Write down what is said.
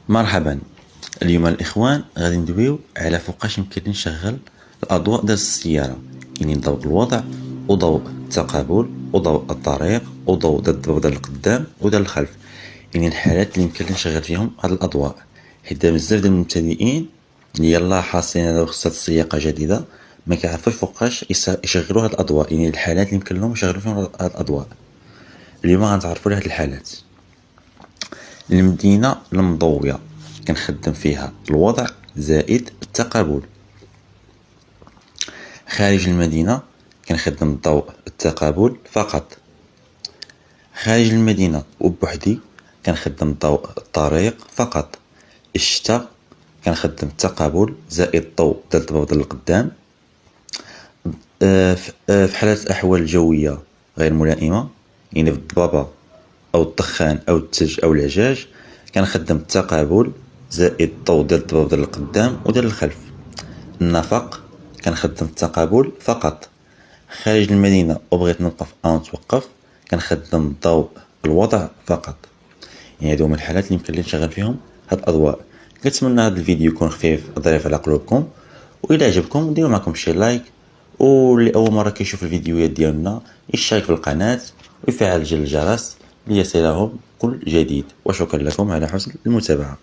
مرحبا. اليوم الاخوان غادي ندويو على فوقاش يمكن نشغل الاضواء ديال السياره. يعني ضوء الوضع وضوء التقابل وضوء الطريق وضوء ديال القدام وديال الخلف. يعني الحالات اللي يمكن نشغل فيهم هاد الاضواء، حيت بزاف ديال المبتدئين اللي يلاه حاصلين على رخصه السياقه جديده ما كيعرفوش فوقاش يشغلوا هاد الاضواء، يعني الحالات اللي يمكن لهم يشغلوا فيهم هاد الاضواء. اليوم غنتعرفوا على هاد الحالات. المدينة المضوية كنخدم فيها الوضع زائد التقابل. خارج المدينة كنخدم الضوء التقابل فقط. خارج المدينة وبوحدي كنخدم الضوء الطريق فقط. الشتاء كنخدم التقابل زائد الضوء ديال الضباب القدام. في حالات الأحوال الجوية غير ملائمة، يعني في الضبابة أو الدخان أو الثلج أو العجاج، كنخدم التقابل زائد الضوء ديال الضباب ديال القدام وديال الخلف. النفق كنخدم التقابل فقط. خارج المدينة وبغيت نوقف أو نتوقف كنخدم الضوء الوضع فقط. يعني هادو هما الحالات اللي يمكن لي نشغل فيهم هاد الأضواء. كنتمنى هاد الفيديو يكون خفيف ظريف على قلوبكم، وإلا عجبكم ديروا معكم شي لايك، واللي أول مرة كيشوف الفيديوهات ديالنا يشترك في القناة ويفعل زر الجرس ليصلهم كل جديد. وشكرا لكم على حسن المتابعة.